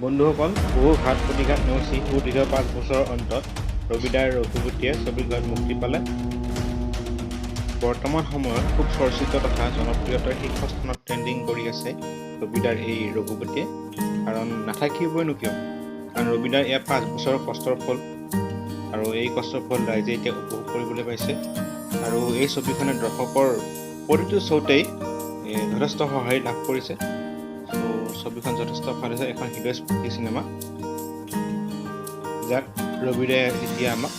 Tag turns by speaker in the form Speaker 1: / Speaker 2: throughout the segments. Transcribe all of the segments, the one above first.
Speaker 1: বন্ধুসকল, বহু ঘাত প্ৰতিঘাত নেওচি সুদীৰ্ঘ 5 বছৰৰ অন্তত ৰবিদাৰ ৰঘুপতিয়ে ছবিখন মুক্তি পালে। বৰ্তমান সময়ত খুব চৰ্চিত তথা জনপ্ৰিয়তাৰ শীৰ্ষস্থানত ট্ৰেণ্ডিং কৰি আছে ৰবিদাৰ এই ৰঘুপতিয়ে। কাৰণ নাথাকিবইনো কিয়, কাৰণ ৰবিদাৰ এয়া 5 বছৰৰ কষ্টৰ ফল, আৰু এই কষ্টৰ ফল ৰাইজে এতিয়া উপভোগ কৰিবলৈ পাইছে। আৰু এই ছবিখনে দৰ্শকৰ প্ৰতিটো শ্ব'তেই যথেষ্ট সঁহাৰি লাভ কৰিছে। ছবিখন যথেষ্ট ভাল হৈছে, এখন হৃদয়স্পৰ্শী চিনেমা, যাক ৰবিদায়ে এতিয়া আমাক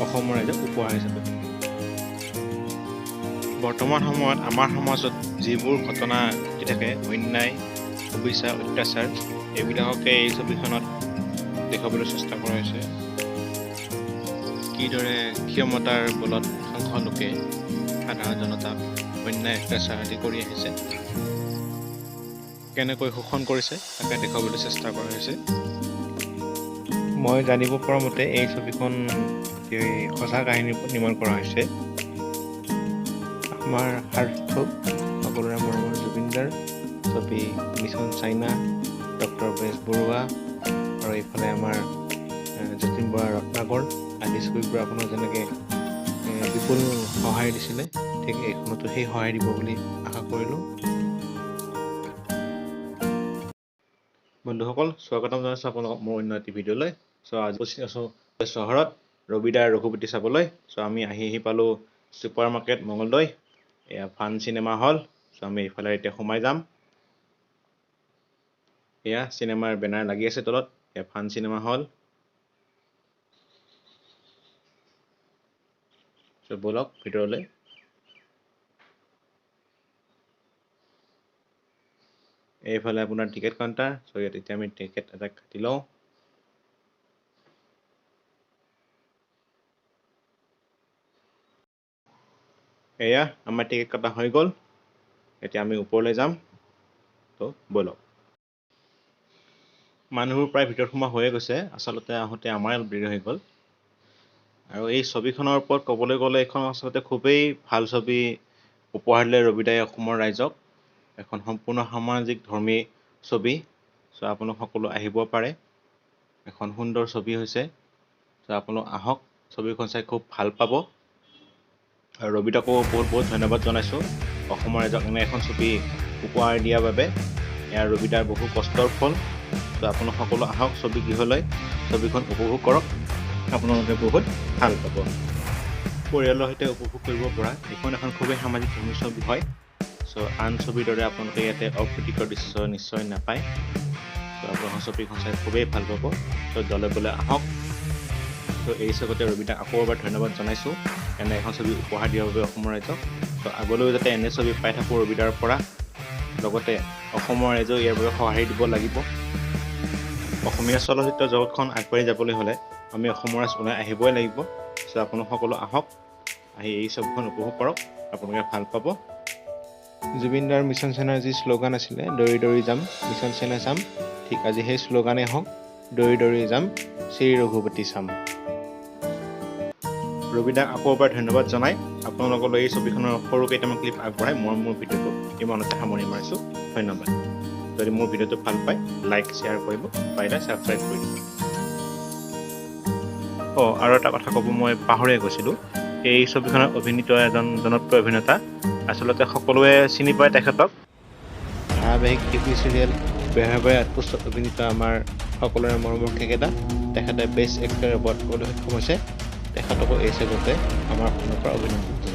Speaker 1: অসমৰ ৰাইজক উপহাৰ হিচাপে দিলে। বৰ্তমান সময়ত আমাৰ সমাজত যিবোৰ ঘটনা ঘটি থাকে, অন্যায়, অবিচাৰ, অত্যাচাৰ, এইবিলাককে এই ছবিখনত দেখুৱাবলৈ চেষ্টা কৰা হৈছে। কিদৰে ক্ষমতাৰ বলত সংখ্যালোকে সাধাৰণ জনতাক অন্যায় অত্যাচাৰ আদি কৰি আহিছে, কেনেকৈ শোষণ কৰিছে, তাকে দেখুৱাবলৈ চেষ্টা কৰা হৈছে। মই জানিব পৰা মতে এই ছবিখন সঁচা কাহিনীৰ ওপৰত নিৰ্মাণ কৰা হৈছে। আমাৰ সাৰ্থক সকলোৰে মৰমৰ জুবিনদাৰ ছবি মিছন চাইনা, ডক্টৰ বেছ বৰুৱা, আৰু এইফালে আমাৰ যতীন বৰা ৰত্নাকৰ আদি ছবিবোৰ আপোনাক যেনেকৈ বিপুল সহায় দিছিলে, ঠিক এইখনতো সেই সহায় দিব বুলি আশা কৰিলোঁ। বন্ধুসকল, স্বাগতম জনাইছোঁ আপোনালোকক মোৰ অন্য এটি ভিডিঅ'লৈ। আজি উপস্থিত আছোঁ চহৰত ৰবিদাৰ ৰঘুপতি চাবলৈ। আমি আহি পালোঁ ছুপাৰ মাৰ্কেট মংগলদৈ, এয়া ফান চিনেমা হল। আমি এইফালে এতিয়া সোমাই যাম। এয়া চিনেমাৰ বেনাৰ লাগি আছে তলত, এয়া ফান চিনেমা হল। ব'লক ভিতৰলৈ। এইফালে আপোনাৰ টিকেট কাউণ্টাৰ। ইয়াত এতিয়া আমি টিকেট এটা কাটি লওঁ। এয়া আমাৰ টিকেট কটা হৈ গ'ল। এতিয়া আমি ওপৰলৈ যাম। ব'লক। মানুহবোৰ প্ৰায় ভিতৰত সোমোৱা হৈয়ে গৈছে। আচলতে আহোঁতে আমাৰ অলপ দেৰি হৈ গ'ল। আৰু এই ছবিখনৰ ওপৰত ক'বলৈ গ'লে, এইখন আচলতে খুবেই ভাল ছবি উপহাৰ দিলে ৰবিদাই অসমৰ ৰাইজক। এখন সম্পূৰ্ণ সামাজিক ধৰ্মী ছবি। আপোনালোক সকলো আহিব পাৰে। এখন সুন্দৰ ছবি হৈছে। আপোনালোক আহক, ছবিখন চাই খুব ভাল পাব। আৰু ৰবিদাকো বহুত বহুত ধন্যবাদ জনাইছোঁ অসমৰ ৰাইজক এনে এখন ছবি উপহাৰ দিয়াৰ বাবে। এয়া ৰবিদাৰ বহু কষ্টৰ ফল। আপোনালোক সকলো আহক ছবিগৃহলৈ, ছবিখন উপভোগ কৰক। আপোনালোকে বহুত ভাল পাব। পৰিয়ালৰ সৈতে উপভোগ কৰিব পৰা এইখন এখন খুবেই সামাজিক ধৰ্মী ছবি হয়। আন ছবিৰ দৰে আপোনালোকে ইয়াতে অপ্ৰীতিকৰ দৃশ্য নিশ্চয় নাপায়। আপোনালোকৰ ছবিখন চাই খুবেই ভাল পাব। দলে বলে আহক। এই ছবিতে ৰবিদাক আকৌ এবাৰ ধন্যবাদ জনাইছোঁ এনে এখন ছবি উপহাৰ দিয়াৰ বাবে অসমৰ ৰাইজক। আগলৈও যাতে এনে ছবি পাই থাকোঁ ৰবিদাৰ পৰা, লগতে অসমৰ ৰাইজেও ইয়াৰ বাবে সঁহাৰি দিব লাগিব। অসমীয়া চলচ্চিত্ৰ জগতখন আগবাঢ়ি যাবলৈ হ'লে আমি অসমৰ ৰাইজ ওলাই আহিবই লাগিব। আপোনালোক সকলো আহক, আহি এই ছবিখন উপভোগ কৰক। আপোনালোকে ভাল পাব। জুবিনদাৰ মিছন চাইনাৰ যি শ্লোগান আছিলে, দৌৰি দৌৰি যাম মিছন চাইনা চাম, ঠিক আজি সেই শ্লোগানেই হওক, দৌৰি দৌৰি যাম শ্ৰী ৰঘুপতি চাম। ৰবিদাক আকৌ এবাৰ ধন্যবাদ জনাই আপোনালোকলৈ এই ছবিখনৰ সৰু কেইটামান ক্লিপ আগবঢ়াই মোৰ ভিডিঅ'টো ইমানতে সামৰি মাৰিছোঁ। ধন্যবাদ। যদি মোৰ ভিডিঅ'টো ভাল পায়, লাইক শ্বেয়াৰ কৰিব, পাৰিলে ছাবস্ক্ৰাইব কৰি দিব। আৰু এটা কথা ক'ব মই পাহৰিয়ে গৈছিলোঁ। এই ছবিখনত অভিনীত এজন জনপ্ৰিয় অভিনেতা, আচলতে সকলোৱে চিনি পায় তেখেতক। ধাৰাবাহিক টিভি চিৰিয়েল বেহৰবাৰী আউটপোষ্টত অভিনীত আমাৰ সকলোৰে মৰমৰ খেকেদা, তেখেতে বেষ্ট এক্টৰ এৱাৰ্ড পাবলৈ সক্ষম হৈছে। তেখেতকো এই চেগতে আমাৰ ফালৰ পৰা অভিনন্দন।